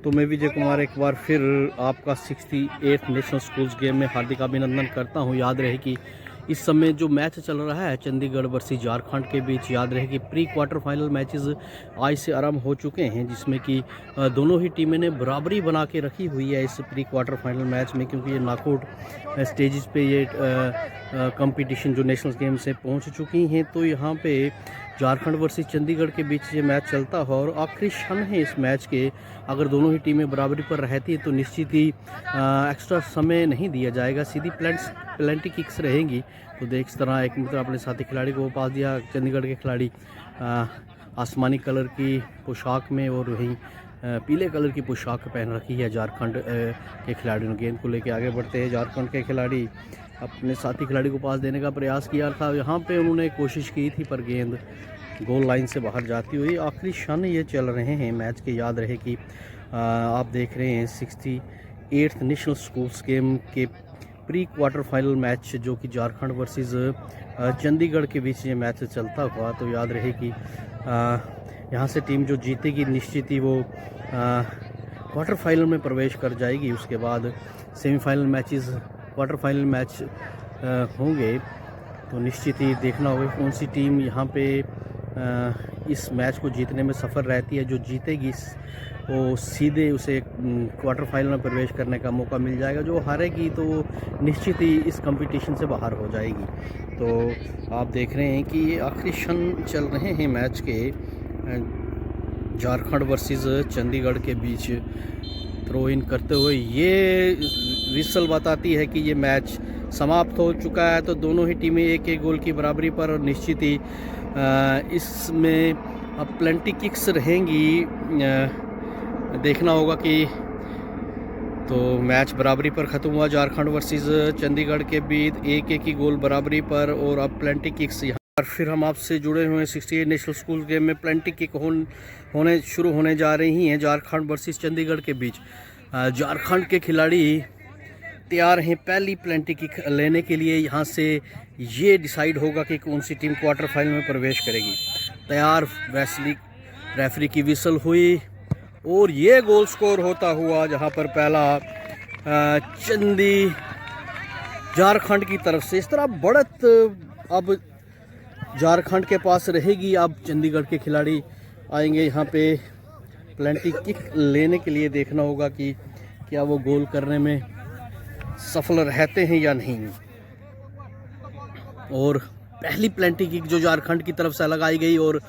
तो मैं विजय कुमार एक बार फिर आपका 68 नेशनल स्कूल्स गेम में हार्दिक अभिनंदन करता हूं। याद रहे कि इस समय जो मैच चल रहा है चंडीगढ़ वर्सेस झारखंड के बीच, याद रहे कि प्री क्वार्टर फाइनल मैचेस आज से आरंभ हो चुके हैं, जिसमें कि दोनों ही टीमें ने बराबरी बना के रखी हुई है इस प्री क्वार्टर फाइनल मैच में, क्योंकि ये नॉकआउट स्टेजेस पे ये कंपटीशन जो नेशनल गेम से पहुंच चुकी हैं। तो यहाँ पे झारखंड वर्सेस चंडीगढ़ के बीच ये मैच चलता है और आखिरी क्षण है इस मैच के। अगर दोनों ही टीमें बराबरी पर रहती है तो निश्चित ही एक्स्ट्रा समय नहीं दिया जाएगा, सीधी प्लेंटी किक्स रहेंगी। तो देख इस तरह एक मित्र अपने साथी खिलाड़ी को पास दिया। चंडीगढ़ के खिलाड़ी आसमानी कलर की पोशाक में और वहीं पीले कलर की पोशाक पहन रखी है झारखंड के खिलाड़ियों ने। गेंद को लेकर आगे बढ़ते हैं झारखंड के खिलाड़ी। अपने साथी खिलाड़ी को पास देने का प्रयास किया था, यहाँ पे उन्होंने कोशिश की थी पर गेंद गोल लाइन से बाहर जाती हुई। आखिरी क्षण ये चल रहे हैं मैच के। याद रहे कि आप देख रहे हैं 68th नेशनल स्कूल्स गेम के प्री क्वार्टर फाइनल मैच, जो कि झारखंड वर्सेस चंडीगढ़ के बीच ये मैच चलता हुआ। तो याद रहे कि यहाँ से टीम जो जीतेगी निश्चित ही वो क्वार्टर फाइनल में प्रवेश कर जाएगी। उसके बाद semifinal matches, quarter final match होंगे। तो निश्चित ही देखना होगा कौन सी टीम यहाँ पे इस मैच को जीतने में सफल रहती है। जो जीतेगी वो सीधे उसे क्वार्टर फाइनल में प्रवेश करने का मौका मिल जाएगा। जो हारेगी तो वो निश्चित ही इस कंपटीशन से बाहर हो जाएगी। तो आप देख रहे हैं कि ये आखिरी क्षण चल रहे हैं मैच के झारखंड वर्सेस चंडीगढ़ के बीच। थ्रो इन करते हुए ये विसल बताती है कि ये मैच समाप्त हो चुका है। तो दोनों ही टीमें एक एक गोल की बराबरी पर, और निश्चित ही इसमें अब प्लेंटी किक्स रहेंगी। देखना होगा कि तो मैच बराबरी पर ख़त्म हुआ झारखंड वर्सेस चंडीगढ़ के बीच, एक एक ही गोल बराबरी पर। और अब प्लेंटी किक्स यहाँ पर फिर हम आपसे जुड़े हुए हैं 68 नेशनल स्कूल गेम में। प्लेंटी किक होने शुरू होने जा रही हैं झारखंड वर्सेस चंडीगढ़ के बीच। झारखंड के खिलाड़ी तैयार हैं पहली प्लेंटी किक लेने के लिए। यहाँ से ये डिसाइड होगा कि कौन सी टीम क्वार्टर फाइनल में प्रवेश करेगी। तैयार, रेफरी की विसल हुई और ये गोल स्कोर होता हुआ, जहाँ पर पहला झारखंड की तरफ से। इस तरह बढ़त अब झारखंड के पास रहेगी। अब चंडीगढ़ के खिलाड़ी आएंगे यहाँ पे प्लेंटी किक लेने के लिए। देखना होगा कि क्या वो गोल करने में सफल रहते हैं या नहीं। और पहली प्लेंटी किक जो झारखंड की तरफ से लगाई गई और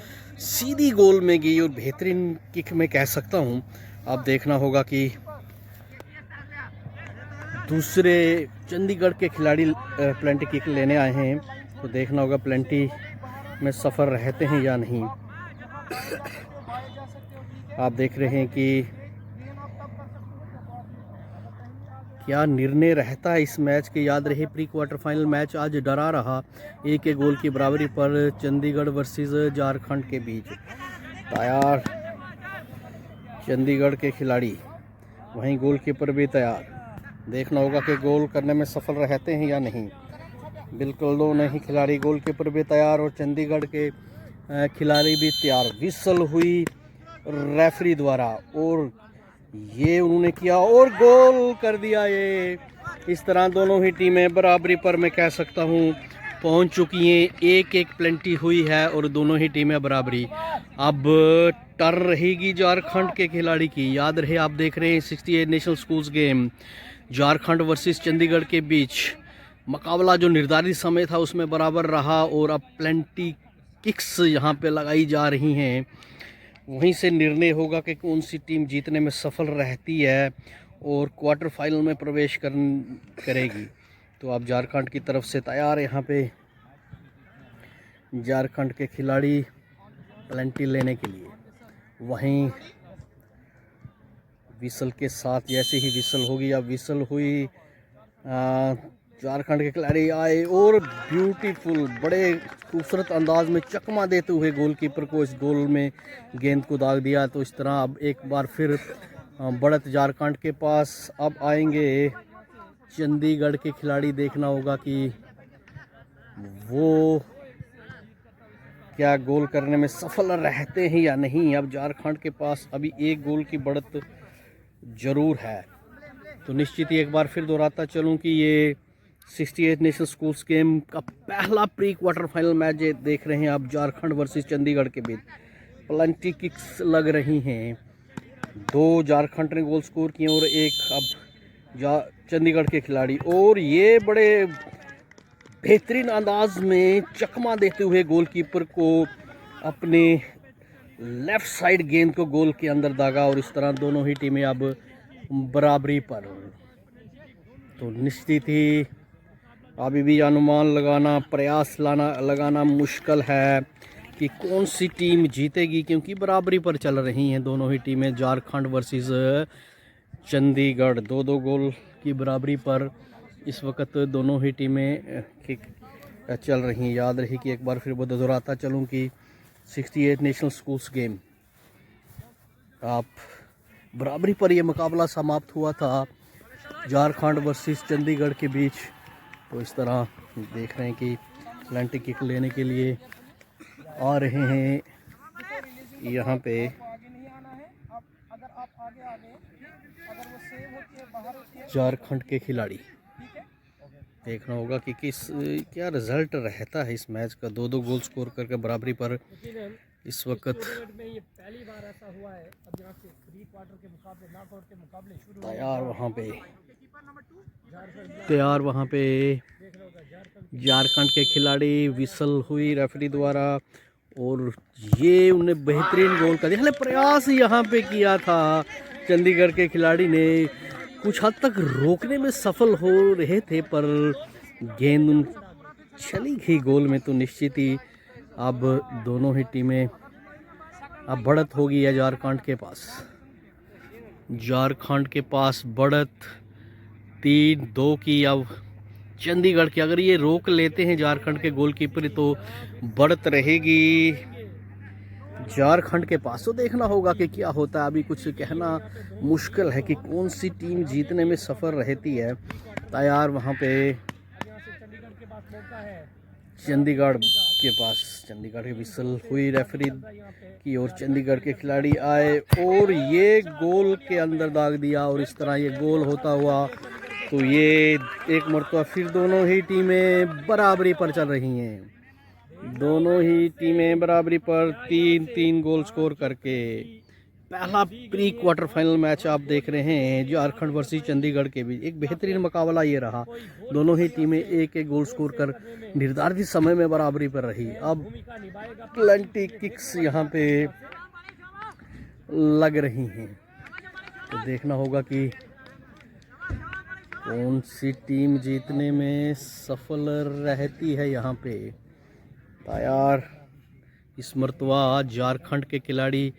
सीधी गोल में गई, और बेहतरीन किक मैं कह सकता हूं। अब देखना होगा कि दूसरे चंडीगढ़ के खिलाड़ी प्लेंटी किक लेने आए हैं, तो देखना होगा प्लेंटी में सफल रहते हैं या नहीं। आप देख रहे हैं कि क्या निर्णय रहता है इस मैच के। याद रहे प्री क्वार्टर फाइनल मैच आज डरा रहा, एक एक गोल की बराबरी पर चंडीगढ़ वर्सेस झारखंड के बीच। तैयार चंडीगढ़ के खिलाड़ी, वहीं गोलकीपर भी तैयार। देखना होगा कि गोल करने में सफल रहते हैं या नहीं। बिल्कुल दोनों ही खिलाड़ी, गोलकीपर भी तैयार और चंडीगढ़ के खिलाड़ी भी तैयार। विसल हुई रेफरी द्वारा और ये उन्होंने किया और गोल कर दिया ये। इस तरह दोनों ही टीमें बराबरी पर मैं कह सकता हूँ पहुँच चुकी हैं। एक एक प्लेंटी हुई है और दोनों ही टीमें बराबरी। अब टर्न रहेगी झारखंड के खिलाड़ी की। याद रहे आप देख रहे हैं 68 national schools game, Jharkhand versus Chandigarh के बीच। मुकाबला जो निर्धारित समय था उसमें बराबर रहा और अब प्लेंटी किक्स यहाँ पे लगाई जा रही हैं। वहीं से निर्णय होगा कि कौन सी टीम जीतने में सफल रहती है और क्वार्टर फाइनल में प्रवेश करेगी। तो आप झारखंड की तरफ से तैयार है यहाँ पे झारखंड के खिलाड़ी प्लेंटी लेने के लिए। वहीं विसल के साथ जैसे ही विसल होगी, अब विसल हुई, झारखंड के खिलाड़ी आए और ब्यूटीफुल बड़े खूबसूरत अंदाज में चकमा देते हुए गोलकीपर को इस गोल में गेंद को दाग दिया। तो इस तरह अब एक बार फिर बढ़त झारखंड के पास। अब आएंगे चंडीगढ़ के खिलाड़ी। देखना होगा कि वो क्या गोल करने में सफल रहते हैं या नहीं। अब झारखंड के पास अभी एक गोल की बढ़त ज़रूर है। तो निश्चित ही एक बार फिर दोहराता चलूं कि ये 68 नेशनल स्कूल्स गेम का पहला प्री क्वार्टर फाइनल मैच देख रहे हैं आप, झारखंड वर्सेस चंडीगढ़ के बीच। प्लेंटी किक्स लग रही हैं, 2 झारखंड ने गोल स्कोर किए और एक अब चंडीगढ़ के खिलाड़ी, और ये बड़े बेहतरीन अंदाज में चकमा देते हुए गोलकीपर को अपने लेफ्ट साइड गेंद को गोल के अंदर दागा, और इस तरह दोनों ही टीमें अब बराबरी पर। तो निश्चित ही अभी भी अनुमान लगाना, प्रयास लगाना मुश्किल है कि कौन सी टीम जीतेगी, क्योंकि बराबरी पर चल रही हैं दोनों ही टीमें। झारखंड वर्सेस चंडीगढ़ 2-2 गोल की बराबरी पर इस वक्त दोनों ही टीमें चल रही हैं। याद रही कि एक बार फिर दोहराता चलूँ कि 68 नेशनल स्कूल्स गेम आप बराबरी पर यह मुकाबला समाप्त हुआ था झारखंड वर्सेस चंडीगढ़ के बीच। तो इस तरह देख रहे हैं कि प्लेंटी किक लेने के लिए आ रहे हैं यहाँ पे झारखंड के खिलाड़ी। देखना होगा कि क्या रिजल्ट रहता है इस मैच का। 2-2 गोल स्कोर करके बराबरी पर इस वक्त तैयार वहाँ पे झारखंड के खिलाड़ी। विसल हुई रेफरी द्वारा और ये उन्हें बेहतरीन गोल का दिया। प्रयास यहाँ पे किया था चंडीगढ़ के खिलाड़ी ने, कुछ हद तक रोकने में सफल हो रहे थे पर गेंद चली गई गोल में। तो निश्चित ही अब दोनों ही टीमें अब बढ़त होगी है झारखंड के पास। झारखंड के पास बढ़त 3-2 की अब चंडीगढ़ की। अगर ये रोक लेते हैं झारखंड के गोलकीपर तो बढ़त रहेगी झारखंड के पास। तो देखना होगा कि क्या होता है। अभी कुछ कहना मुश्किल है कि कौन सी टीम जीतने में सफल रहती है। तैयार वहाँ पे चंडीगढ़ के पास, चंडीगढ़ की विसल हुई रेफरी की और चंडीगढ़ के खिलाड़ी आए और ये गोल के अंदर दाग दिया। और इस तरह ये गोल होता हुआ तो ये एक मरतबा फिर दोनों ही टीमें बराबरी पर चल रही हैं। दोनों ही टीमें बराबरी पर 3-3 गोल स्कोर करके पहला प्री क्वार्टर फाइनल मैच आप देख रहे हैं झारखंड वर्सेस चंडीगढ़ के बीच। एक बेहतरीन मुकाबला ये रहा। दोनों ही टीमें एक गोल स्कोर कर निर्धारित समय में बराबरी पर रही। अब प्लेंटी किक्स यहाँ पे लग रही हैं। तो देखना होगा कि कौन सी टीम जीतने में सफल रहती है यहाँ पे। तैयार इस मरतबा झारखंड के खिलाड़ी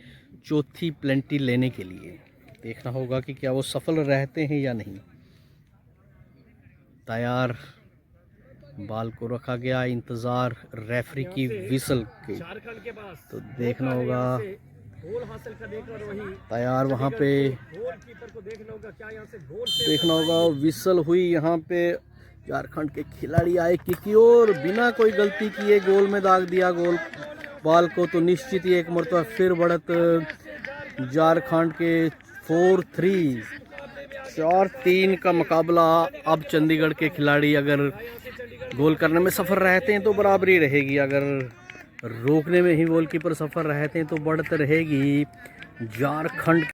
चौथी प्लेंटी लेने के लिए। देखना होगा कि क्या वो सफल रहते हैं या नहीं। तैयार बाल को रखा गया, इंतज़ार रेफरी की विसल के। तो देखना होगा तैयार वहाँ पे देखना होगा विसल हुई यहाँ पे। झारखंड के खिलाड़ी आए कि और बिना कोई गलती किए गोल में दाग दिया गोल बाल को। तो निश्चित ही एक मरतबा फिर बढ़त झारखंड के 4-3 4-3 का मुकाबला। अब चंडीगढ़ के खिलाड़ी अगर गोल करने में सफल रहते हैं तो बराबरी रहेगी, अगर रोकने में ही गोलकीपर सफल रहते हैं तो बढ़त रहेगी झारखंड